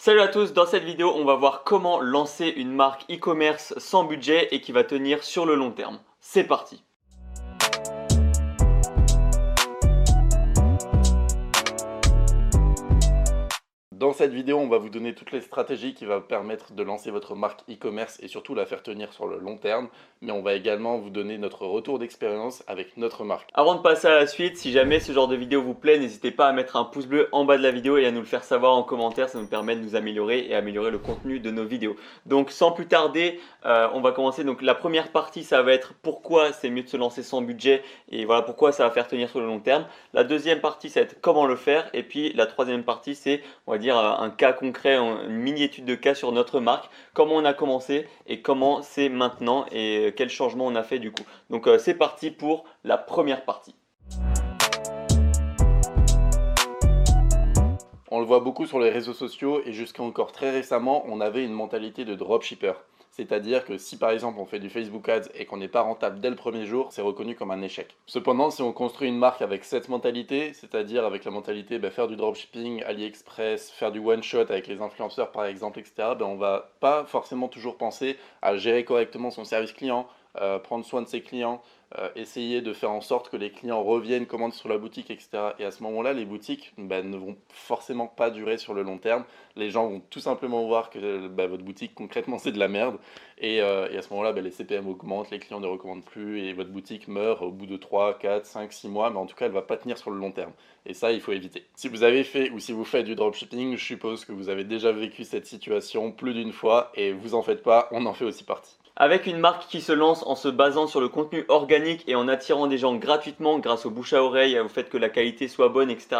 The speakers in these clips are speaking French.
Salut à tous, dans cette vidéo on va voir comment lancer une marque e-commerce sans budget et qui va tenir sur le long terme. C'est parti! Dans cette vidéo, on va vous donner toutes les stratégies qui vont permettre de lancer votre marque e-commerce et surtout la faire tenir sur le long terme. Mais on va également vous donner notre retour d'expérience avec notre marque. Avant de passer à la suite, si jamais ce genre de vidéo vous plaît, n'hésitez pas à mettre un pouce bleu en bas de la vidéo et à nous le faire savoir en commentaire, ça nous permet de nous améliorer et améliorer le contenu de nos vidéos. Donc sans plus tarder, on va commencer. Donc la première partie, ça va être pourquoi c'est mieux de se lancer sans budget et voilà pourquoi ça va faire tenir sur le long terme. La deuxième partie, ça va être comment le faire, et puis la troisième partie, c'est on va dire un cas concret, une mini étude de cas sur notre marque, comment on a commencé et comment c'est maintenant et quel changement on a fait du coup. Donc c'est parti pour la première partie. On le voit beaucoup sur les réseaux sociaux et jusqu'à encore très récemment, on avait une mentalité de dropshipper. C'est-à-dire que si par exemple on fait du Facebook Ads et qu'on n'est pas rentable dès le premier jour, c'est reconnu comme un échec. Cependant, si on construit une marque avec cette mentalité, c'est-à-dire avec la mentalité faire du dropshipping, AliExpress, faire du one-shot avec les influenceurs par exemple, etc., on va pas forcément toujours penser à gérer correctement son service client, prendre soin de ses clients, essayer de faire en sorte que les clients reviennent, commandent sur la boutique, etc. Et à ce moment-là, les boutiques ne vont forcément pas durer sur le long terme. Les gens vont tout simplement voir que votre boutique, concrètement, c'est de la merde. Et à ce moment-là, les CPM augmentent, les clients ne recommandent plus et votre boutique meurt au bout de 3, 4, 5, 6 mois. Mais en tout cas, elle ne va pas tenir sur le long terme. Et ça, il faut éviter. Si vous avez fait ou si vous faites du dropshipping, je suppose que vous avez déjà vécu cette situation plus d'une fois. Et vous en faites pas, on en fait aussi partie. Avec une marque qui se lance en se basant sur le contenu organique et en attirant des gens gratuitement grâce au bouche à oreille, au fait que la qualité soit bonne, etc.,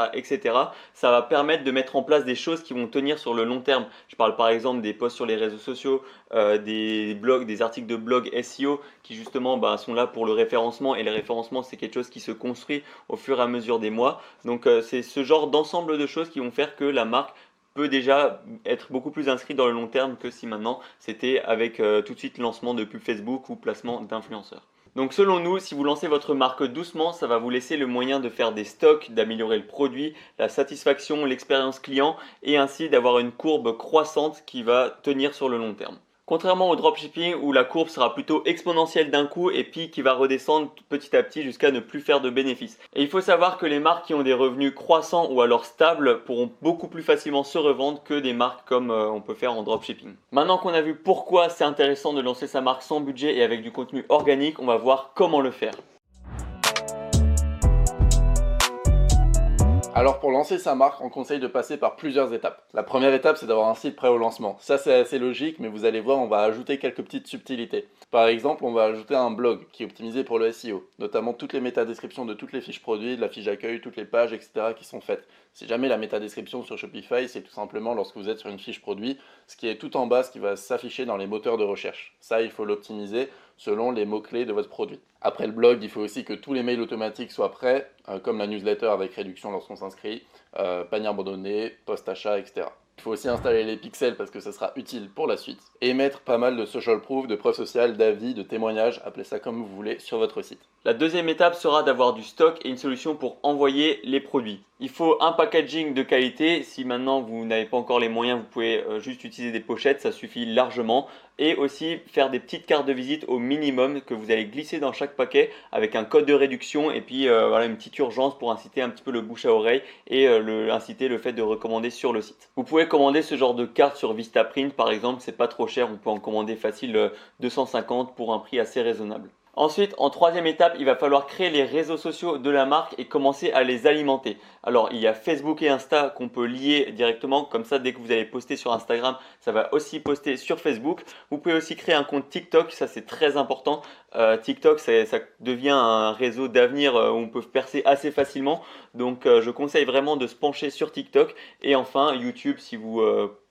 ça va permettre de mettre en place des choses qui vont tenir sur le long terme. Je parle par exemple des posts sur les réseaux sociaux, des blogs, des articles de blog SEO qui justement sont là pour le référencement, et le référencement c'est quelque chose qui se construit au fur et à mesure des mois. Donc c'est ce genre d'ensemble de choses qui vont faire que la marque peut déjà être beaucoup plus inscrit dans le long terme que si maintenant c'était avec tout de suite lancement de pub Facebook ou placement d'influenceurs. Donc selon nous, si vous lancez votre marque doucement, ça va vous laisser le moyen de faire des stocks, d'améliorer le produit, la satisfaction, l'expérience client et ainsi d'avoir une courbe croissante qui va tenir sur le long terme. Contrairement au dropshipping où la courbe sera plutôt exponentielle d'un coup et puis qui va redescendre petit à petit jusqu'à ne plus faire de bénéfices. Et il faut savoir que les marques qui ont des revenus croissants ou alors stables pourront beaucoup plus facilement se revendre que des marques comme on peut faire en dropshipping. Maintenant qu'on a vu pourquoi c'est intéressant de lancer sa marque sans budget et avec du contenu organique, on va voir comment le faire. Alors pour lancer sa marque, on conseille de passer par plusieurs étapes. La première étape, c'est d'avoir un site prêt au lancement. Ça c'est assez logique, mais vous allez voir, on va ajouter quelques petites subtilités. Par exemple, on va ajouter un blog qui est optimisé pour le SEO, notamment toutes les métadescriptions de toutes les fiches produits, de la fiche d'accueil, toutes les pages, etc. qui sont faites. Si jamais la métadescription sur Shopify, c'est tout simplement lorsque vous êtes sur une fiche produit, ce qui est tout en bas, ce qui va s'afficher dans les moteurs de recherche. Ça, il faut l'optimiser selon les mots-clés de votre produit. Après le blog, il faut aussi que tous les mails automatiques soient prêts, comme la newsletter avec réduction lorsqu'on s'inscrit, panier abandonné, post-achat, etc. Il faut aussi installer les pixels parce que ça sera utile pour la suite. Et mettre pas mal de social proof, de preuves sociales, d'avis, de témoignages, appelez ça comme vous voulez, sur votre site. La deuxième étape sera d'avoir du stock et une solution pour envoyer les produits. Il faut un packaging de qualité. Si maintenant vous n'avez pas encore les moyens, vous pouvez juste utiliser des pochettes, ça suffit largement. Et aussi faire des petites cartes de visite au minimum que vous allez glisser dans chaque paquet avec un code de réduction et puis voilà, une petite urgence pour inciter un petit peu le bouche à oreille et inciter le fait de recommander sur le site. Vous pouvez commander ce genre de carte sur Vistaprint par exemple, c'est pas trop cher, on peut en commander facile 250 pour un prix assez raisonnable. Ensuite, en troisième étape, il va falloir créer les réseaux sociaux de la marque et commencer à les alimenter. Alors, il y a Facebook et Insta qu'on peut lier directement. Comme ça, dès que vous allez poster sur Instagram, ça va aussi poster sur Facebook. Vous pouvez aussi créer un compte TikTok, ça c'est très important. TikTok, ça devient un réseau d'avenir où on peut percer assez facilement. Donc, je conseille vraiment de se pencher sur TikTok. Et enfin, YouTube, si vous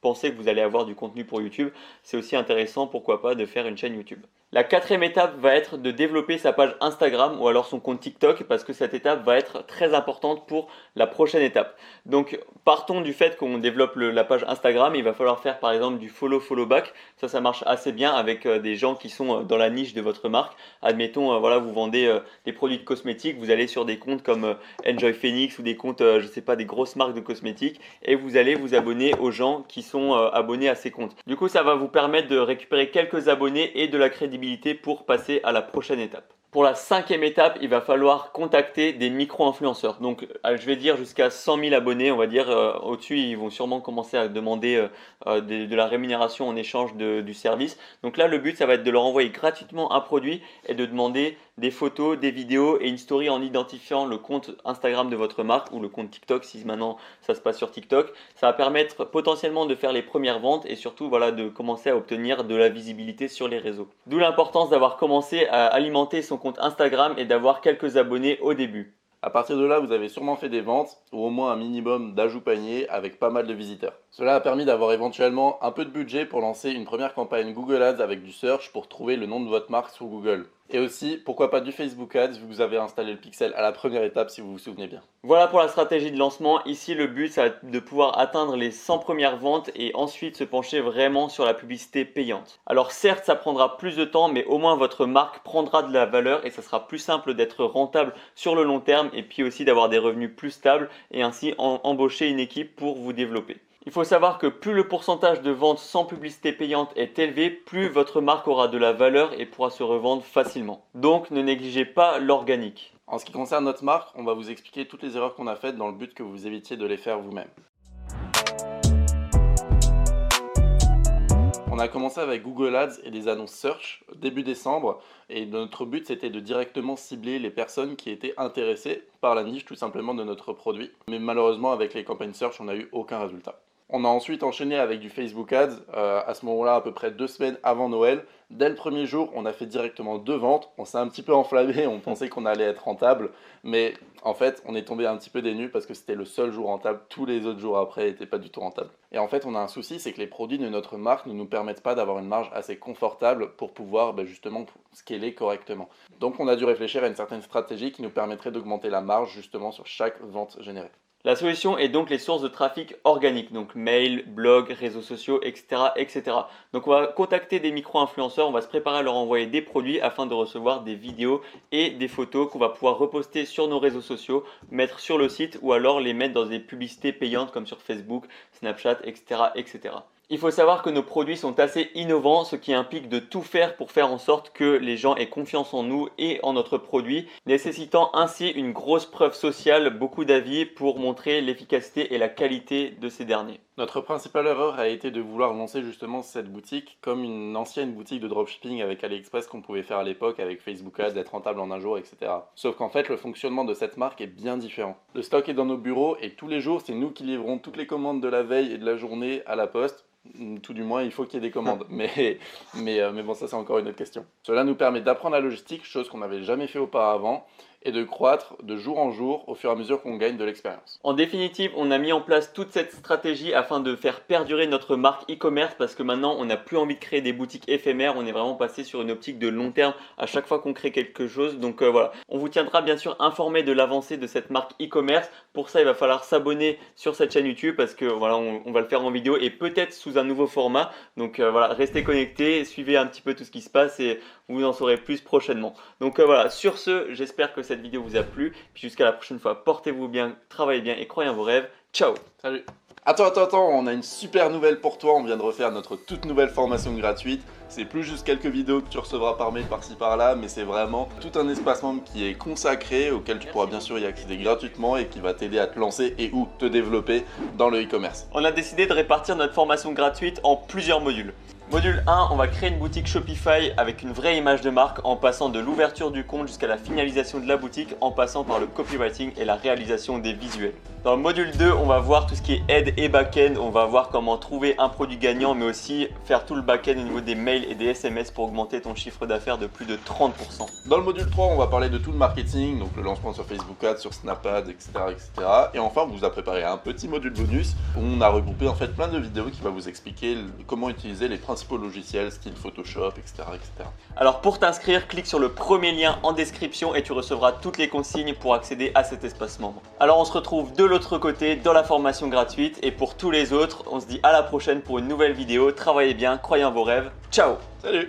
pensez que vous allez avoir du contenu pour YouTube, c'est aussi intéressant, pourquoi pas, de faire une chaîne YouTube. La quatrième étape va être de développer sa page Instagram ou alors son compte TikTok parce que cette étape va être très importante pour la prochaine étape. Donc partons du fait qu'on développe la page Instagram, il va falloir faire par exemple du follow back. Ça marche assez bien avec des gens qui sont dans la niche de votre marque. marque. Admettons, voilà, vous vendez des produits de cosmétiques, vous allez sur des comptes comme Enjoy Phoenix ou des comptes, je sais pas, des grosses marques de cosmétiques et vous allez vous abonner aux gens qui sont abonnés à ces comptes. Du coup, ça va vous permettre de récupérer quelques abonnés et de la crédibilité pour passer à la prochaine étape. Pour la 5e étape, il va falloir contacter des micro-influenceurs. Donc, je vais dire jusqu'à 100 000 abonnés, on va dire. Au-dessus, ils vont sûrement commencer à demander de la rémunération en échange du service. Donc là, le but, ça va être de leur envoyer gratuitement un produit et de demander des photos, des vidéos et une story en identifiant le compte Instagram de votre marque ou le compte TikTok si maintenant ça se passe sur TikTok. Ça va permettre potentiellement de faire les premières ventes et surtout voilà, de commencer à obtenir de la visibilité sur les réseaux. D'où l'importance d'avoir commencé à alimenter son compte Instagram et d'avoir quelques abonnés au début. À partir de là, vous avez sûrement fait des ventes ou au moins un minimum d'ajouts panier avec pas mal de visiteurs. Cela a permis d'avoir éventuellement un peu de budget pour lancer une première campagne Google Ads avec du search pour trouver le nom de votre marque sur Google. Et aussi, pourquoi pas du Facebook Ads vu que vous avez installé le pixel à la première étape si vous vous souvenez bien. Voilà pour la stratégie de lancement. Ici, le but, ça va être de pouvoir atteindre les 100 premières ventes et ensuite se pencher vraiment sur la publicité payante. Alors certes, ça prendra plus de temps, mais au moins votre marque prendra de la valeur et ça sera plus simple d'être rentable sur le long terme et puis aussi d'avoir des revenus plus stables et ainsi embaucher une équipe pour vous développer. Il faut savoir que plus le pourcentage de ventes sans publicité payante est élevé, plus votre marque aura de la valeur et pourra se revendre facilement. Donc ne négligez pas l'organique. En ce qui concerne notre marque, on va vous expliquer toutes les erreurs qu'on a faites dans le but que vous évitiez de les faire vous-même. On a commencé avec Google Ads et des annonces search début décembre et notre but c'était de directement cibler les personnes qui étaient intéressées par la niche tout simplement de notre produit. Mais malheureusement avec les campagnes search on n'a eu aucun résultat. On a ensuite enchaîné avec du Facebook Ads, à ce moment-là à peu près 2 semaines avant Noël. Dès le premier jour, on a fait directement 2 ventes. On s'est un petit peu enflammé, on pensait qu'on allait être rentable. Mais en fait, on est tombé un petit peu des nues parce que c'était le seul jour rentable. Tous les autres jours après n'étaient pas du tout rentables. Et en fait, on a un souci, c'est que les produits de notre marque ne nous permettent pas d'avoir une marge assez confortable pour pouvoir justement scaler correctement. Donc on a dû réfléchir à une certaine stratégie qui nous permettrait d'augmenter la marge justement sur chaque vente générée. La solution est donc les sources de trafic organiques, donc mail, blog, réseaux sociaux, etc., etc. Donc on va contacter des micro-influenceurs, on va se préparer à leur envoyer des produits afin de recevoir des vidéos et des photos qu'on va pouvoir reposter sur nos réseaux sociaux, mettre sur le site ou alors les mettre dans des publicités payantes comme sur Facebook, Snapchat, etc., etc. Il faut savoir que nos produits sont assez innovants, ce qui implique de tout faire pour faire en sorte que les gens aient confiance en nous et en notre produit, nécessitant ainsi une grosse preuve sociale, beaucoup d'avis pour montrer l'efficacité et la qualité de ces derniers. Notre principale erreur a été de vouloir lancer justement cette boutique comme une ancienne boutique de dropshipping avec AliExpress qu'on pouvait faire à l'époque avec Facebook Ads, être rentable en un jour, etc. Sauf qu'en fait, le fonctionnement de cette marque est bien différent. Le stock est dans nos bureaux et tous les jours, c'est nous qui livrons toutes les commandes de la veille et de la journée à la poste. Tout du moins, il faut qu'il y ait des commandes. Mais bon, ça c'est encore une autre question. Cela nous permet d'apprendre la logistique, chose qu'on n'avait jamais fait auparavant, et de croître de jour en jour au fur et à mesure qu'on gagne de l'expérience. En définitive, on a mis en place toute cette stratégie afin de faire perdurer notre marque e-commerce parce que maintenant, on n'a plus envie de créer des boutiques éphémères. On est vraiment passé sur une optique de long terme à chaque fois qu'on crée quelque chose. Donc voilà, on vous tiendra bien sûr informé de l'avancée de cette marque e-commerce. Pour ça, il va falloir s'abonner sur cette chaîne YouTube parce que voilà, on va le faire en vidéo et peut-être sous un nouveau format. Donc voilà, restez connectés, suivez un petit peu tout ce qui se passe et vous en saurez plus prochainement. Donc voilà, sur ce, j'espère que cette vidéo vous a plu. Puis jusqu'à la prochaine fois, portez-vous bien, travaillez bien et croyez en vos rêves. Ciao! Salut! Attends, on a une super nouvelle pour toi, on vient de refaire notre toute nouvelle formation gratuite. C'est plus juste quelques vidéos que tu recevras par mail par-ci par-là, mais c'est vraiment tout un espace membre qui est consacré, auquel tu pourras bien sûr y accéder gratuitement et qui va t'aider à te lancer et ou te développer dans le e-commerce. On a décidé de répartir notre formation gratuite en plusieurs modules. Module 1, on va créer une boutique Shopify avec une vraie image de marque en passant de l'ouverture du compte jusqu'à la finalisation de la boutique en passant par le copywriting et la réalisation des visuels. Dans le module 2, on va voir tout ce qui est aide et back-end, on va voir comment trouver un produit gagnant mais aussi faire tout le back-end au niveau des mails et des SMS pour augmenter ton chiffre d'affaires de plus de 30%. Dans le module 3, on va parler de tout le marketing, donc le lancement sur Facebook Ads, sur Snap Ads, etc., etc. Et enfin, on vous a préparé un petit module bonus où on a regroupé en fait plein de vidéos qui va vous expliquer comment utiliser les principaux logiciels, style Photoshop, etc., etc. Alors pour t'inscrire, clique sur le premier lien en description et tu recevras toutes les consignes pour accéder à cet espace membre. Alors on se retrouve de l'autre côté dans la formation gratuite et pour tous les autres, on se dit à la prochaine pour une nouvelle vidéo. Travaillez bien, croyez en vos rêves. Ciao! Salut!